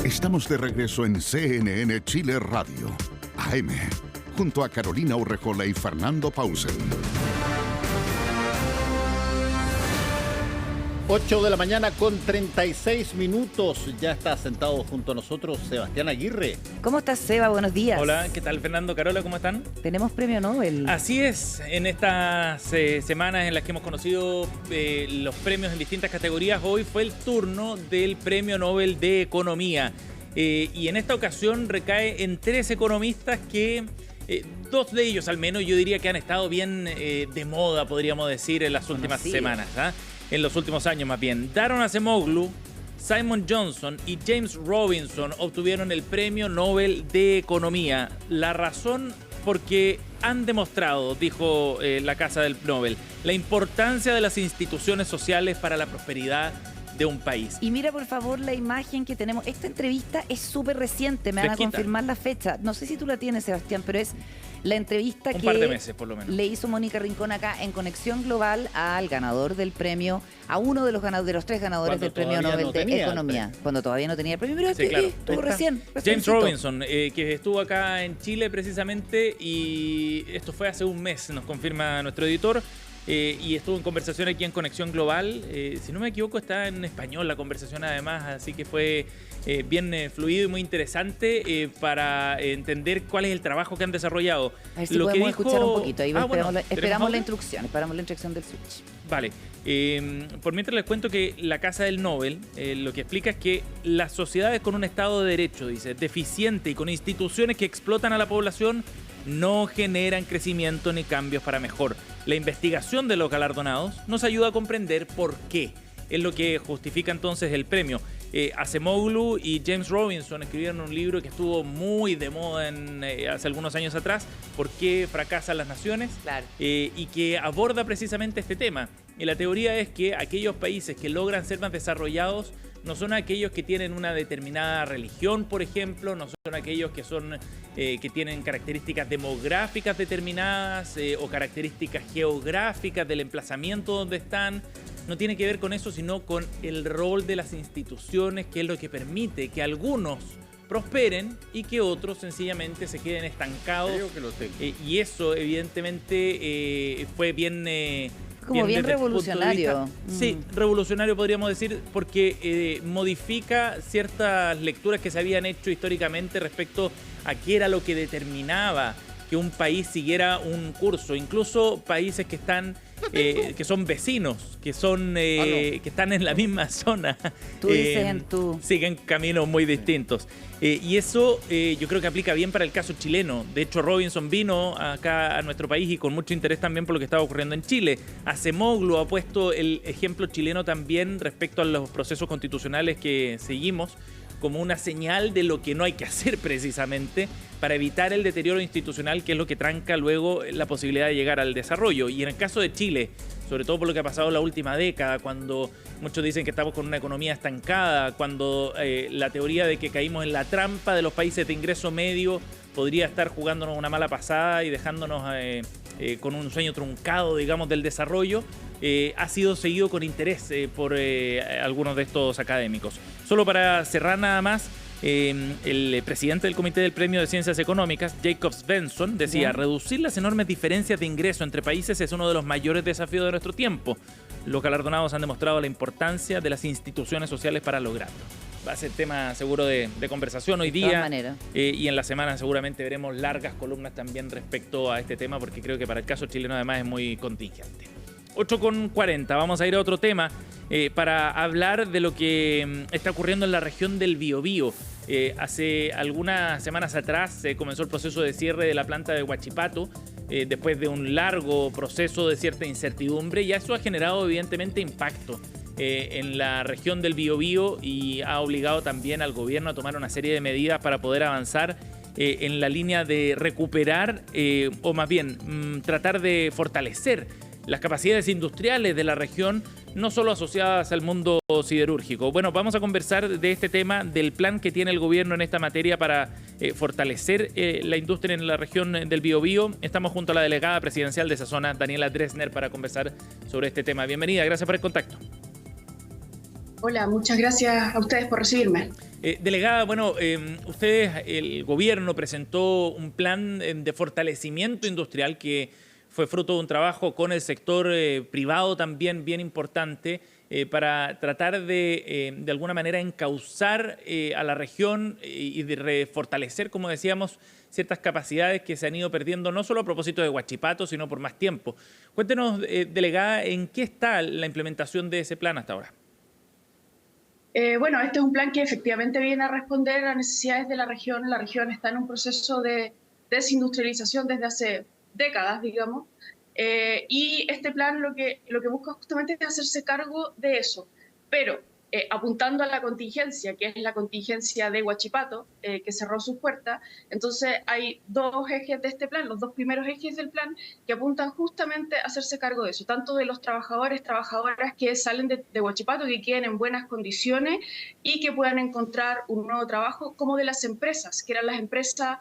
Estamos de regreso en CNN Chile Radio, AM, junto a Carolina Urrejola y Fernando Pausen. 8 de la mañana con 36 minutos. Ya está sentado junto a nosotros Sebastián Aguirre. ¿Cómo estás, Seba? Buenos días. Hola, ¿qué tal, Fernando? Carola, ¿cómo están? Tenemos premio Nobel. Así es, en estas semanas en las que hemos conocido los premios en distintas categorías, hoy fue el turno del Premio Nobel de Economía. Y en esta ocasión recae en 3 economistas que... 2 de ellos al menos yo diría que han estado bien de moda, podríamos decir, en las últimas semanas, ¿ah? En los últimos años más bien. Daron Acemoglu, Simon Johnson y James Robinson obtuvieron el Premio Nobel de Economía. La razón porque han demostrado, dijo la Casa del Nobel, la importancia de las instituciones sociales para la prosperidad de un país. Y mira por favor la imagen que tenemos. Esta entrevista es súper reciente, me van a confirmar la fecha. No sé si tú la tienes, Sebastián, pero es la entrevista un par de meses, por lo menos, le hizo Mónica Rincón acá en Conexión Global al ganador del premio, a uno de los 3 ganadores del Premio Nobel de Economía, cuando todavía no tenía el premio, pero claro, estuvo recién. James Robinson, que estuvo acá en Chile precisamente, y esto fue hace un mes, nos confirma nuestro editor. Y estuvo en conversación aquí en Conexión Global. Si no me equivoco, está en español la conversación además, así que fue bien fluido y muy interesante para entender cuál es el trabajo que han desarrollado. A ver si lo podemos escuchar un poquito. Ahí esperamos la instrucción del switch. Vale. Por mientras les cuento que la Casa del Nobel lo que explica es que las sociedades con un Estado de Derecho, dice, deficiente y con instituciones que explotan a la población no generan crecimiento ni cambios para mejor. La investigación de los galardonados nos ayuda a comprender por qué. Es lo que justifica entonces el premio. Acemoglu y James Robinson escribieron un libro que estuvo muy de moda hace algunos años atrás, ¿Por qué fracasan las naciones? Claro. Y que aborda precisamente este tema. Y la teoría es que aquellos países que logran ser más desarrollados no son aquellos que tienen una determinada religión, por ejemplo, no son aquellos que que tienen características demográficas determinadas o características geográficas del emplazamiento donde están. No tiene que ver con eso, sino con el rol de las instituciones, que es lo que permite que algunos prosperen y que otros sencillamente se queden estancados. Y eso evidentemente fue bien... Como bien revolucionario. Sí, revolucionario podríamos decir, porque modifica ciertas lecturas que se habían hecho históricamente respecto a qué era lo que determinaba que un país siguiera un curso. Incluso países que están que son vecinos, que están en la misma zona. Tú dices en tu... Siguen caminos muy distintos. Y eso yo creo que aplica bien para el caso chileno. De hecho, Robinson vino acá a nuestro país y con mucho interés también por lo que estaba ocurriendo en Chile. Acemoglu ha puesto el ejemplo chileno también respecto a los procesos constitucionales que seguimos como una señal de lo que no hay que hacer precisamente para evitar el deterioro institucional, que es lo que tranca luego la posibilidad de llegar al desarrollo. Y en el caso de Chile, sobre todo por lo que ha pasado en la última década, cuando muchos dicen que estamos con una economía estancada, cuando la teoría de que caímos en la trampa de los países de ingreso medio podría estar jugándonos una mala pasada y dejándonos con un sueño truncado, digamos, del desarrollo, ha sido seguido con interés por algunos de estos académicos. Solo para cerrar nada más, el presidente del Comité del Premio de Ciencias Económicas, Jacob Svensson, decía: reducir las enormes diferencias de ingreso entre países es uno de los mayores desafíos de nuestro tiempo. Los galardonados han demostrado la importancia de las instituciones sociales para lograrlo. Va a ser tema seguro de conversación hoy día, y en la semana seguramente veremos largas columnas también respecto a este tema, porque creo que para el caso chileno además es muy contingente. 8:40, vamos a ir a otro tema para hablar de lo que está ocurriendo en la región del Biobío. Hace algunas semanas atrás comenzó el proceso de cierre de la planta de Huachipato, después de un largo proceso de cierta incertidumbre, y eso ha generado evidentemente impacto en la región del Biobío y ha obligado también al gobierno a tomar una serie de medidas para poder avanzar en la línea de recuperar o más bien tratar de fortalecer las capacidades industriales de la región, no solo asociadas al mundo siderúrgico. Bueno, vamos a conversar de este tema, del plan que tiene el gobierno en esta materia para fortalecer la industria en la región del Biobío. Estamos junto a la delegada presidencial de esa zona, Daniela Dresner, para conversar sobre este tema. Bienvenida, gracias por el contacto. Hola, muchas gracias a ustedes por recibirme. Delegada, bueno, ustedes, el gobierno presentó un plan de fortalecimiento industrial que fue fruto de un trabajo con el sector privado también bien importante para tratar de alguna manera encauzar a la región y de fortalecer, como decíamos, ciertas capacidades que se han ido perdiendo, no solo a propósito de Huachipato, sino por más tiempo. Cuéntenos, delegada, ¿en qué está la implementación de ese plan hasta ahora? Bueno, este es un plan que efectivamente viene a responder a necesidades de la región. La región está en un proceso de desindustrialización desde hace décadas, digamos, y este plan lo que busca justamente es hacerse cargo de eso, pero apuntando a la contingencia, que es la contingencia de Huachipato, que cerró sus puertas. Entonces hay dos ejes de este plan, los dos primeros ejes del plan, que apuntan justamente a hacerse cargo de eso, tanto de los trabajadores, trabajadoras que salen de Huachipato, que queden en buenas condiciones y que puedan encontrar un nuevo trabajo, como de las empresas, que eran las empresas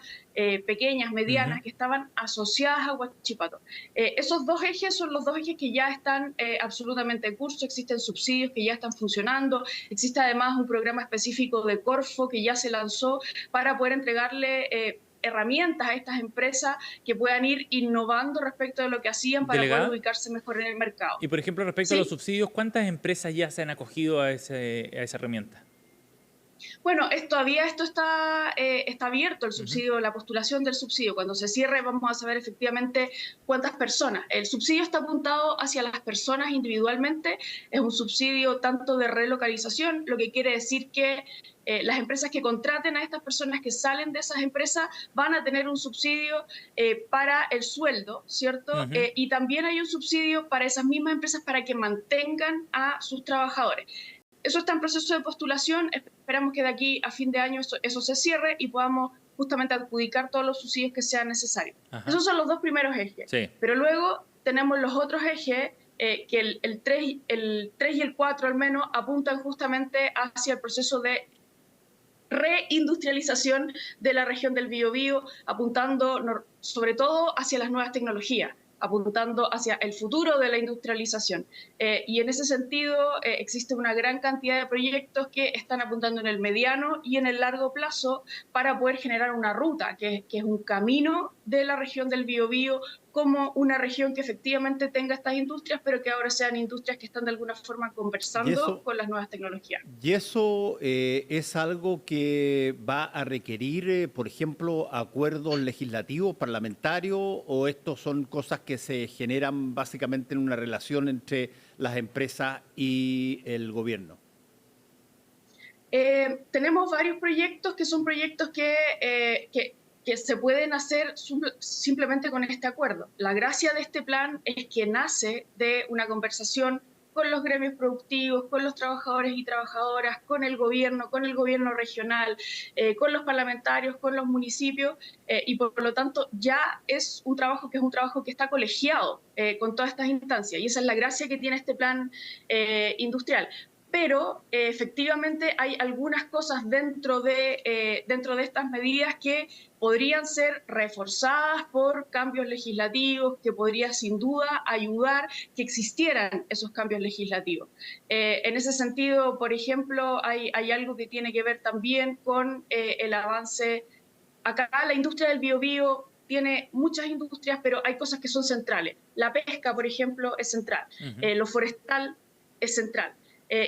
pequeñas, medianas, que estaban asociadas a Huachipato. Esos dos ejes son los dos ejes que ya están absolutamente en curso, existen subsidios que ya están funcionando, existe además un programa específico de Corfo que ya se lanzó para poder entregarle herramientas a estas empresas que puedan ir innovando respecto de lo que hacían para poder ubicarse mejor en el mercado. Y por ejemplo, respecto a los subsidios, ¿cuántas empresas ya se han acogido a esa herramienta? Bueno, todavía esto está abierto, el subsidio, la postulación del subsidio. Cuando se cierre vamos a saber efectivamente cuántas personas. El subsidio está apuntado hacia las personas individualmente, es un subsidio tanto de relocalización, lo que quiere decir que las empresas que contraten a estas personas que salen de esas empresas van a tener un subsidio para el sueldo, ¿cierto? Y también hay un subsidio para esas mismas empresas para que mantengan a sus trabajadores. Eso está en proceso de postulación, esperamos que de aquí a fin de año eso se cierre y podamos justamente adjudicar todos los subsidios que sean necesarios. Esos son los dos primeros ejes, pero luego tenemos los otros ejes que el 3 y el 4 al menos apuntan justamente hacia el proceso de reindustrialización de la región del Biobío, apuntando sobre todo hacia las nuevas tecnologías, apuntando hacia el futuro de la industrialización. Y en ese sentido existe una gran cantidad de proyectos que están apuntando en el mediano y en el largo plazo para poder generar una ruta, que es un camino de la región del Biobío como una región que efectivamente tenga estas industrias, pero que ahora sean industrias que están de alguna forma conversando con las nuevas tecnologías. ¿Y eso es algo que va a requerir, por ejemplo, acuerdos legislativos, parlamentarios, o estos son cosas que se generan básicamente en una relación entre las empresas y el gobierno? Tenemos varios proyectos que son proyectos que se pueden hacer simplemente con este acuerdo. La gracia de este plan es que nace de una conversación con los gremios productivos, con los trabajadores y trabajadoras, con el gobierno regional, con los parlamentarios, con los municipios, y por lo tanto ya es un trabajo que está colegiado con todas estas instancias, y esa es la gracia que tiene este plan industrial. Pero efectivamente hay algunas cosas dentro de estas medidas que podrían ser reforzadas por cambios legislativos, que podría sin duda ayudar que existieran esos cambios legislativos. En ese sentido, por ejemplo, hay algo que tiene que ver también con el avance. Acá la industria del biobío tiene muchas industrias, pero hay cosas que son centrales. La pesca, por ejemplo, es central. Lo forestal es central.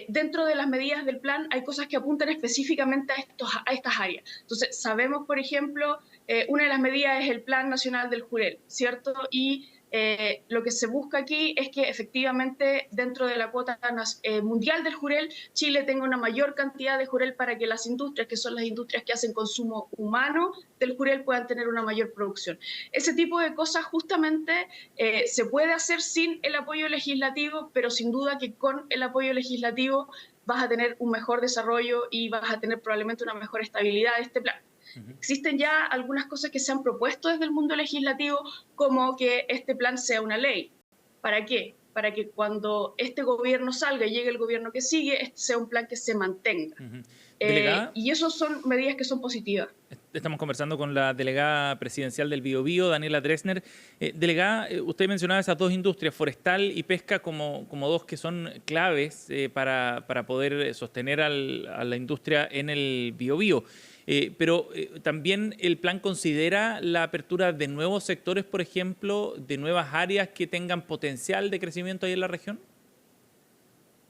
Dentro de las medidas del plan hay cosas que apuntan específicamente a estas áreas. Entonces, sabemos, por ejemplo, una de las medidas es el Plan Nacional del Jurel, ¿cierto? Y lo que se busca aquí es que efectivamente dentro de la cuota mundial del jurel, Chile tenga una mayor cantidad de jurel para que las industrias, que son las industrias que hacen consumo humano del jurel, puedan tener una mayor producción. Ese tipo de cosas justamente se puede hacer sin el apoyo legislativo, pero sin duda que con el apoyo legislativo vas a tener un mejor desarrollo y vas a tener probablemente una mejor estabilidad de este plan. Existen ya algunas cosas que se han propuesto desde el mundo legislativo, como que este plan sea una ley. ¿Para qué? Para que cuando este gobierno salga y llegue el gobierno que sigue, este sea un plan que se mantenga. Y eso son medidas que son positivas. Estamos conversando con la delegada presidencial del Biobío, Daniela Dressner. Delegada, usted mencionaba esas dos industrias, forestal y pesca, como dos que son claves para poder sostener a la industria en el Biobío. Pero también el plan considera la apertura de nuevos sectores, por ejemplo, de nuevas áreas que tengan potencial de crecimiento ahí en la región.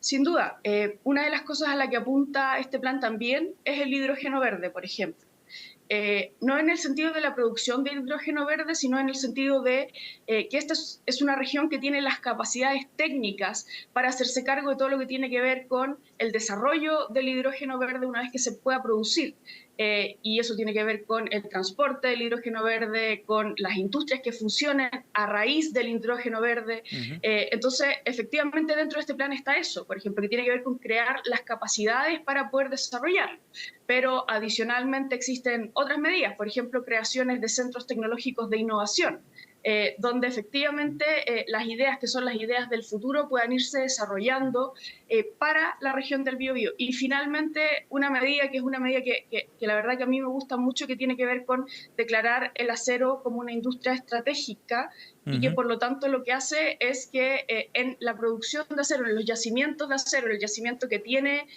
Sin duda, una de las cosas a la que apunta este plan también es el hidrógeno verde, por ejemplo. No en el sentido de la producción de hidrógeno verde, sino en el sentido de que esta es una región que tiene las capacidades técnicas para hacerse cargo de todo lo que tiene que ver con el desarrollo del hidrógeno verde una vez que se pueda producir. Y eso tiene que ver con el transporte del hidrógeno verde, con las industrias que funcionan a raíz del hidrógeno verde. Entonces, efectivamente, dentro de este plan está eso, por ejemplo, que tiene que ver con crear las capacidades para poder desarrollarlo. Pero adicionalmente existen otras medidas, por ejemplo, creaciones de centros tecnológicos de innovación, donde efectivamente las ideas que son las ideas del futuro puedan irse desarrollando para la región del Biobío. Y finalmente una medida que es una medida que la verdad que a mí me gusta mucho, que tiene que ver con declarar el acero como una industria estratégica y que por lo tanto lo que hace es que en la producción de acero, en los yacimientos de acero, el yacimiento que tiene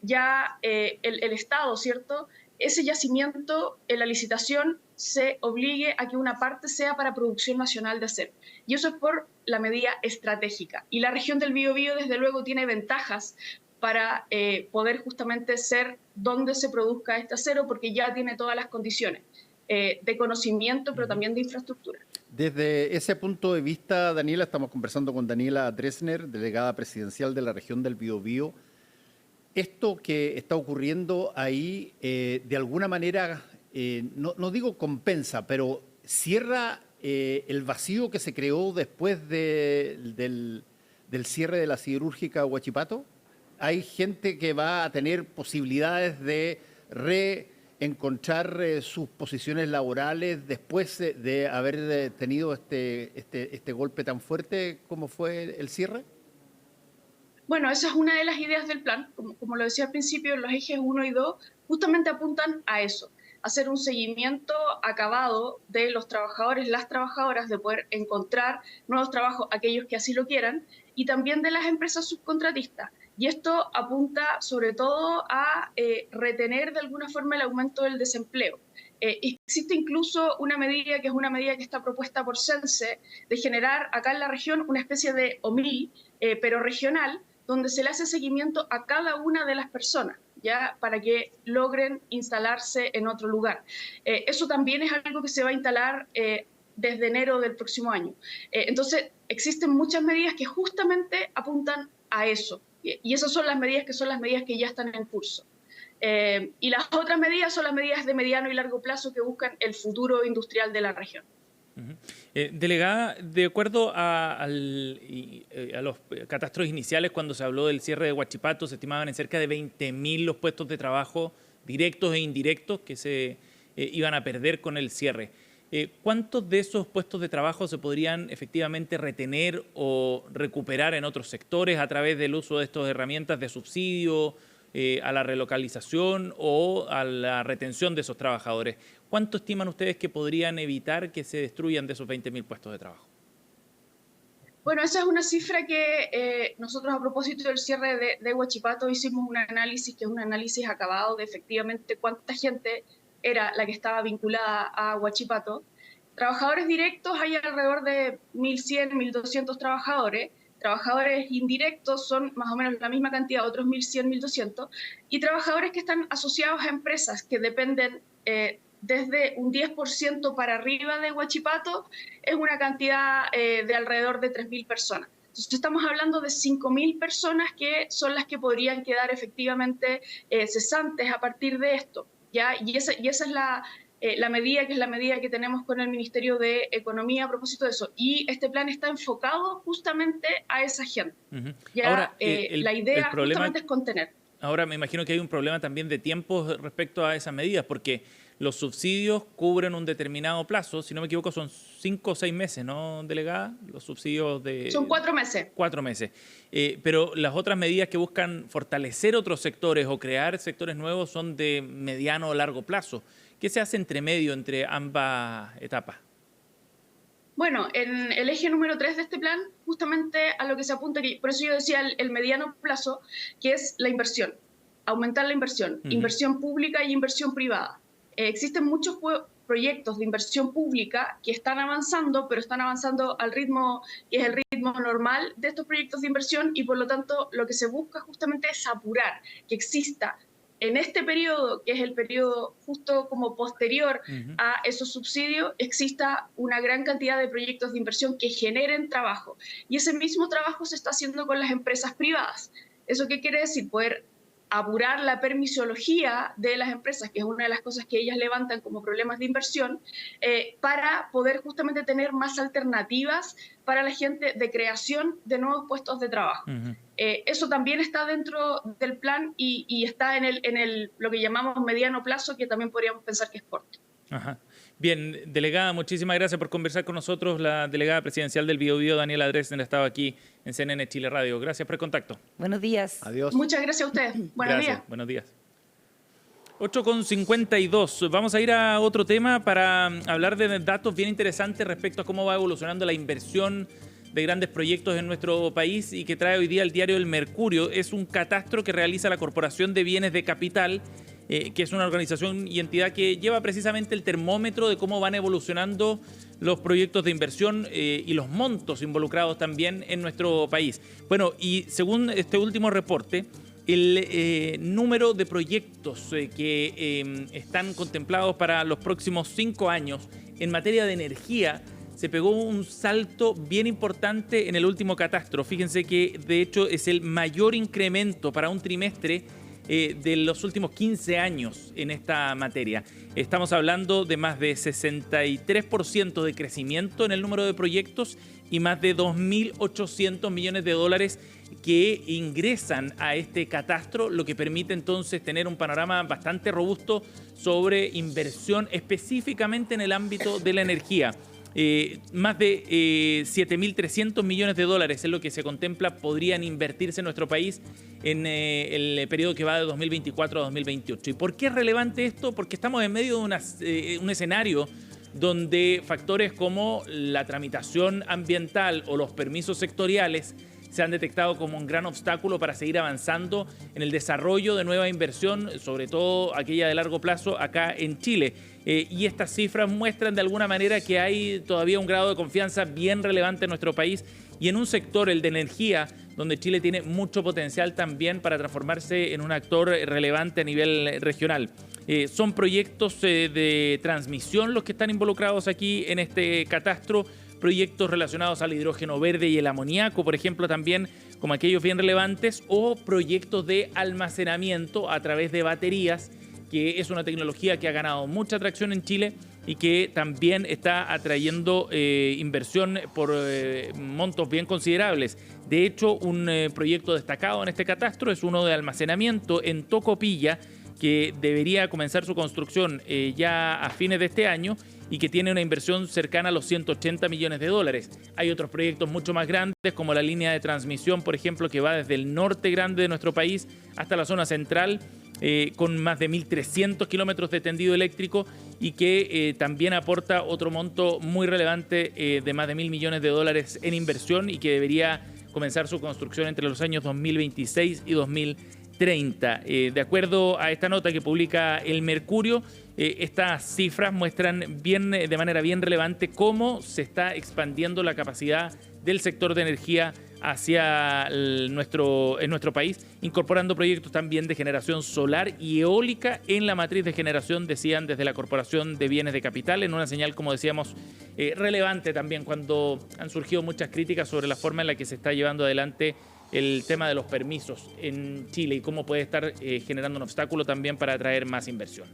ya el Estado, ¿cierto?, ese yacimiento en la licitación se obligue a que una parte sea para producción nacional de acero. Y eso es por la medida estratégica. Y la región del Biobío, desde luego, tiene ventajas para poder justamente ser donde se produzca este acero, porque ya tiene todas las condiciones de conocimiento, pero también de infraestructura. Desde ese punto de vista, Daniela, estamos conversando con Daniela Dressner, delegada presidencial de la región del Biobío. Esto que está ocurriendo ahí, de alguna manera, no digo compensa, pero cierra el vacío que se creó después del cierre de la siderúrgica Huachipato. Hay gente que va a tener posibilidades de reencontrar sus posiciones laborales después de haber tenido este golpe tan fuerte como fue el cierre. Bueno, esa es una de las ideas del plan. Como lo decía al principio, los ejes 1 y 2 justamente apuntan a eso, hacer un seguimiento acabado de los trabajadores, las trabajadoras, de poder encontrar nuevos trabajos, aquellos que así lo quieran, y también de las empresas subcontratistas. Y esto apunta sobre todo a retener de alguna forma el aumento del desempleo. Existe incluso una medida que es una medida que está propuesta por CENSE, de generar acá en la región una especie de OMIL, pero regional, donde se le hace seguimiento a cada una de las personas, ya para que logren instalarse en otro lugar. Eso también es algo que se va a instalar desde enero del próximo año. Entonces, existen muchas medidas que justamente apuntan a eso, y esas son las medidas que ya están en curso. Y las otras medidas son las medidas de mediano y largo plazo que buscan el futuro industrial de la región. Delegada, de acuerdo a los catastros iniciales, cuando se habló del cierre de Huachipato, se estimaban en cerca de 20.000 los puestos de trabajo directos e indirectos que se iban a perder con el cierre. ¿Cuántos de esos puestos de trabajo se podrían efectivamente retener o recuperar en otros sectores a través del uso de estas herramientas de subsidio, a la relocalización o a la retención de esos trabajadores? ¿Cuánto estiman ustedes que podrían evitar que se destruyan de esos 20.000 puestos de trabajo? Bueno, esa es una cifra que nosotros, a propósito del cierre de Huachipato, hicimos un análisis que es un análisis acabado de efectivamente cuánta gente era la que estaba vinculada a Huachipato. Trabajadores directos hay alrededor de 1.100, 1.200 trabajadores. Trabajadores indirectos son más o menos la misma cantidad, otros 1.100, 1.200. Y trabajadores que están asociados a empresas que dependen desde un 10% para arriba de Huachipato, es una cantidad de alrededor de 3.000 personas. Entonces estamos hablando de 5.000 personas que son las que podrían quedar efectivamente cesantes a partir de esto, ¿ya? Y esa es la medida, que es la medida que tenemos con el Ministerio de Economía a propósito de eso. Y este plan está enfocado justamente a esa gente. Ya, ahora, la idea justamente es contener. Ahora me imagino que hay un problema también de tiempos respecto a esas medidas, porque los subsidios cubren un determinado plazo, si no me equivoco son 5 o 6 meses, ¿no, delegada? Los subsidios de... Son 4 meses. 4 meses. Pero las otras medidas que buscan fortalecer otros sectores o crear sectores nuevos son de mediano o largo plazo. ¿Qué se hace entre medio, entre ambas etapas? Bueno, en el eje número 3 de este plan, justamente a lo que se apunta, por eso yo decía el mediano plazo, que es la inversión, aumentar la inversión, inversión pública y inversión privada. Existen muchos proyectos de inversión pública que están avanzando, pero están avanzando al ritmo que es el ritmo normal de estos proyectos de inversión y por lo tanto lo que se busca justamente es apurar que exista en este periodo, que es el periodo justo como posterior a esos subsidios, exista una gran cantidad de proyectos de inversión que generen trabajo. Y ese mismo trabajo se está haciendo con las empresas privadas. ¿Eso qué quiere decir? Poder apurar la permisología de las empresas, que es una de las cosas que ellas levantan como problemas de inversión, para poder justamente tener más alternativas para la gente de creación de nuevos puestos de trabajo. Eso también está dentro del plan y está en lo que llamamos mediano plazo, que también podríamos pensar que es corto. Ajá. Bien, delegada, muchísimas gracias por conversar con nosotros. La delegada presidencial del Biobío, Daniela Dresden, ha estado aquí en CNN Chile Radio. Gracias por el contacto. Buenos días. Adiós. Muchas gracias a ustedes. Buenos días. Buenos días. 8:52. Vamos a ir a otro tema para hablar de datos bien interesantes respecto a cómo va evolucionando la inversión de grandes proyectos en nuestro país y que trae hoy día el diario El Mercurio. Es un catastro que realiza la Corporación de Bienes de Capital, que es una organización y entidad que lleva precisamente el termómetro de cómo van evolucionando los proyectos de inversión y los montos involucrados también en nuestro país. Bueno, y según este último reporte, el número de proyectos que están contemplados para los próximos 5 años en materia de energía se pegó un salto bien importante en el último catastro. Fíjense que de hecho es el mayor incremento para un trimestre de los últimos 15 años en esta materia. Estamos hablando de más de 63% de crecimiento en el número de proyectos y más de 2.800 millones de dólares que ingresan a este catastro, lo que permite entonces tener un panorama bastante robusto sobre inversión específicamente en el ámbito de la energía. Más de 7.300 millones de dólares es lo que se contempla podrían invertirse en nuestro país en el periodo que va de 2024 a 2028. ¿Y por qué es relevante esto? Porque estamos en medio de un escenario donde factores como la tramitación ambiental o los permisos sectoriales se han detectado como un gran obstáculo para seguir avanzando en el desarrollo de nueva inversión, sobre todo aquella de largo plazo acá en Chile. Y estas cifras muestran de alguna manera que hay todavía un grado de confianza bien relevante en nuestro país y en un sector, el de energía, donde Chile tiene mucho potencial también para transformarse en un actor relevante a nivel regional. Son proyectos de transmisión los que están involucrados aquí en este catastro, proyectos relacionados al hidrógeno verde y el amoníaco, por ejemplo, también como aquellos bien relevantes, o proyectos de almacenamiento a través de baterías, que es una tecnología que ha ganado mucha atracción en Chile y que también está atrayendo inversión por montos bien considerables. De hecho, un proyecto destacado en este catastro es uno de almacenamiento en Tocopilla, que debería comenzar su construcción ya a fines de este año y que tiene una inversión cercana a los 180 millones de dólares. Hay otros proyectos mucho más grandes, como la línea de transmisión, por ejemplo, que va desde el norte grande de nuestro país hasta la zona central, con más de 1.300 kilómetros de tendido eléctrico y que también aporta otro monto muy relevante de más de 1.000 millones de dólares en inversión y que debería comenzar su construcción entre los años 2026 y 2030. De acuerdo a esta nota que publica El Mercurio, estas cifras muestran de manera bien relevante cómo se está expandiendo la capacidad del sector de energía en nuestro país, incorporando proyectos también de generación solar y eólica en la matriz de generación, decían desde la Corporación de Bienes de Capital, en una señal, como decíamos, relevante también cuando han surgido muchas críticas sobre la forma en la que se está llevando adelante el tema de los permisos en Chile y cómo puede estar generando un obstáculo también para atraer más inversión.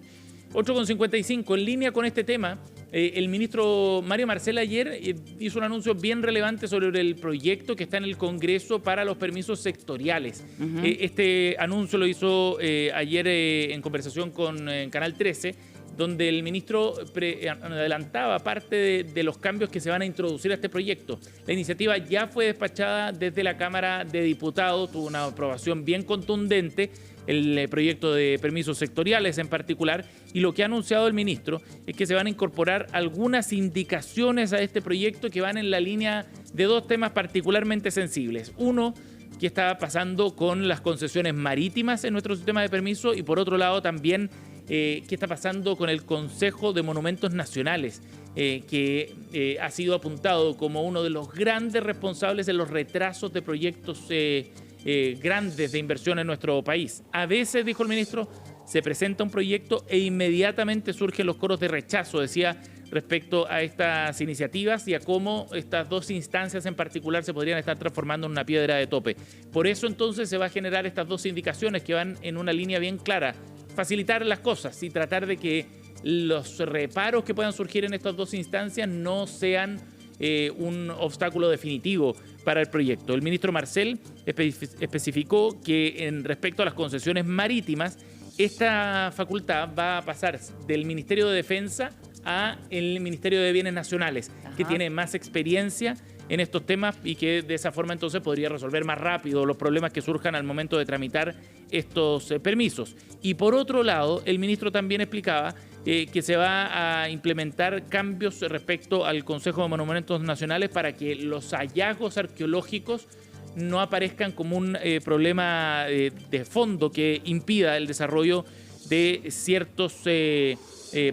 8:55, en línea con este tema, el ministro Mario Marcel ayer hizo un anuncio bien relevante sobre el proyecto que está en el Congreso para los permisos sectoriales. Este anuncio lo hizo ayer en conversación con Canal 13, donde el ministro adelantaba parte de los cambios que se van a introducir a este proyecto. La iniciativa ya fue despachada desde la Cámara de Diputados, tuvo una aprobación bien contundente, el proyecto de permisos sectoriales en particular, y lo que ha anunciado el ministro es que se van a incorporar algunas indicaciones a este proyecto que van en la línea de dos temas particularmente sensibles. Uno, qué está pasando con las concesiones marítimas en nuestro sistema de permiso, y por otro lado también qué está pasando con el Consejo de Monumentos Nacionales, que ha sido apuntado como uno de los grandes responsables de los retrasos de proyectos grandes de inversión en nuestro país. A veces, dijo el ministro, se presenta un proyecto e inmediatamente surgen los coros de rechazo, decía, respecto a estas iniciativas y a cómo estas dos instancias en particular se podrían estar transformando en una piedra de tope. Por eso entonces se va a generar estas dos indicaciones que van en una línea bien clara: facilitar las cosas y tratar de que los reparos que puedan surgir en estas dos instancias no sean un obstáculo definitivo para el proyecto. El ministro Marcel especificó que en respecto a las concesiones marítimas, esta facultad va a pasar del Ministerio de Defensa a el Ministerio de Bienes Nacionales, que tiene más experiencia en estos temas y que de esa forma entonces podría resolver más rápido los problemas que surjan al momento de tramitar estos permisos. Y por otro lado, el ministro también explicaba que se va a implementar cambios respecto al Consejo de Monumentos Nacionales para que los hallazgos arqueológicos no aparezcan como un problema de fondo que impida el desarrollo de ciertos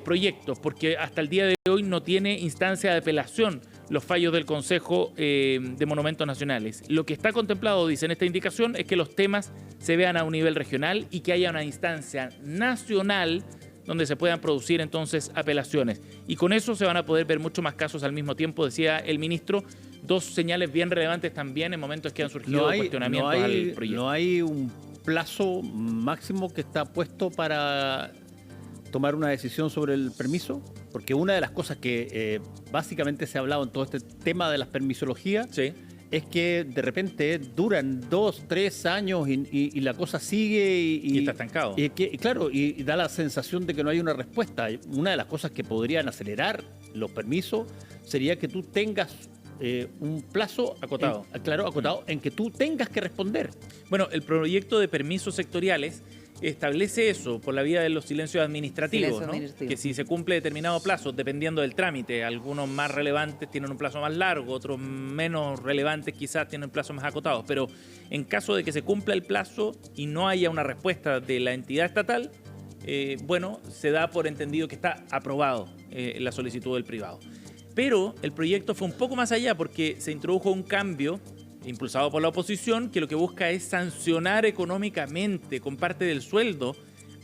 proyectos, porque hasta el día de hoy no tiene instancia de apelación los fallos del Consejo de Monumentos Nacionales. Lo que está contemplado, dice en esta indicación, es que los temas se vean a un nivel regional y que haya una instancia nacional donde se puedan producir entonces apelaciones. Y con eso se van a poder ver muchos más casos al mismo tiempo, decía el ministro. Dos señales bien relevantes también en momentos que han surgido cuestionamientos al proyecto. No hay un plazo máximo que está puesto para tomar una decisión sobre el permiso, porque una de las cosas que básicamente se ha hablado en todo este tema de las permisologías es que de repente duran 2, 3 años y la cosa sigue y está estancado. Y da la sensación de que no hay una respuesta. Una de las cosas que podrían acelerar los permisos sería que tú tengas un plazo acotado, acotado en que tú tengas que responder. Bueno, el proyecto de permisos sectoriales establece eso por la vía de los silencios administrativos, ¿no? Que si se cumple determinado plazo, dependiendo del trámite, algunos más relevantes tienen un plazo más largo, otros menos relevantes quizás tienen plazos más acotados, pero en caso de que se cumpla el plazo y no haya una respuesta de la entidad estatal, se da por entendido que está aprobado la solicitud del privado. Pero el proyecto fue un poco más allá porque se introdujo un cambio impulsado por la oposición, que lo que busca es sancionar económicamente con parte del sueldo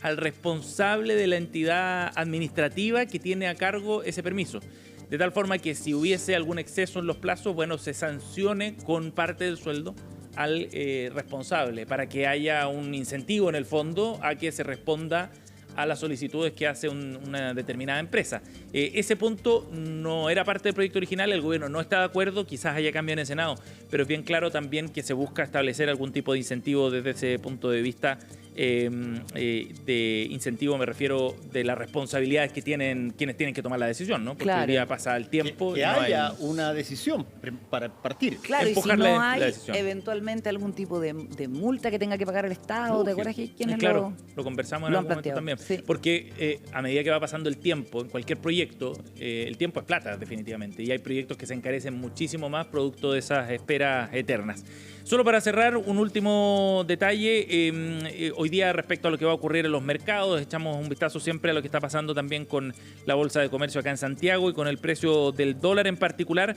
al responsable de la entidad administrativa que tiene a cargo ese permiso. De tal forma que si hubiese algún exceso en los plazos, se sancione con parte del sueldo al responsable, para que haya un incentivo en el fondo a que se responda a las solicitudes que hace una determinada empresa. Ese punto no era parte del proyecto original, el gobierno no está de acuerdo, quizás haya cambio en el Senado, pero es bien claro también que se busca establecer algún tipo de incentivo desde ese punto de vista, de incentivo me refiero de las responsabilidades que tienen quienes tienen que tomar la decisión, ¿no? Porque hoy día pasa el tiempo que y no haya una decisión para partir. Claro, y si no hay eventualmente algún tipo de multa que tenga que pagar el Estado, ¿te acuerdas que quiénes lo conversamos en algún momento también? Sí. Porque a medida que va pasando el tiempo en cualquier proyecto, el tiempo es plata definitivamente, y hay proyectos que se encarecen muchísimo más producto de esas esperas eternas. Solo para cerrar, un último detalle. Hoy día, respecto a lo que va a ocurrir en los mercados, echamos un vistazo siempre a lo que está pasando también con la Bolsa de Comercio acá en Santiago y con el precio del dólar en particular.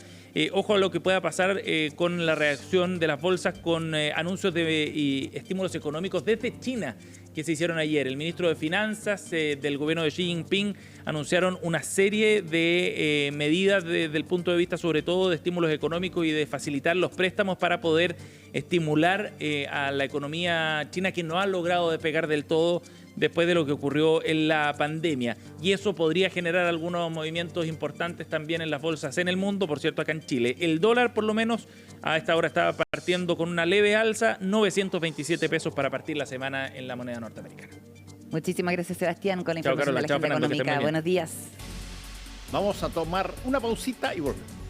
Ojo a lo que pueda pasar con la reacción de las bolsas con anuncios de estímulos económicos desde China que se hicieron ayer. El ministro de Finanzas del gobierno de Xi Jinping anunciaron una serie de medidas desde el punto de vista sobre todo de estímulos económicos y de facilitar los préstamos para poder estimular a la economía china, que no ha logrado despegar del todo después de lo que ocurrió en la pandemia. Y eso podría generar algunos movimientos importantes también en las bolsas en el mundo, por cierto, acá en Chile. El dólar, por lo menos, a esta hora estaba partiendo con una leve alza, 927 pesos para partir la semana en la moneda norteamericana. Muchísimas gracias, Sebastián, con la Chao, información Carola. de la Chao, agenda Fernando, que estén económica. muy bien. Buenos días. Vamos a tomar una pausita y volvemos.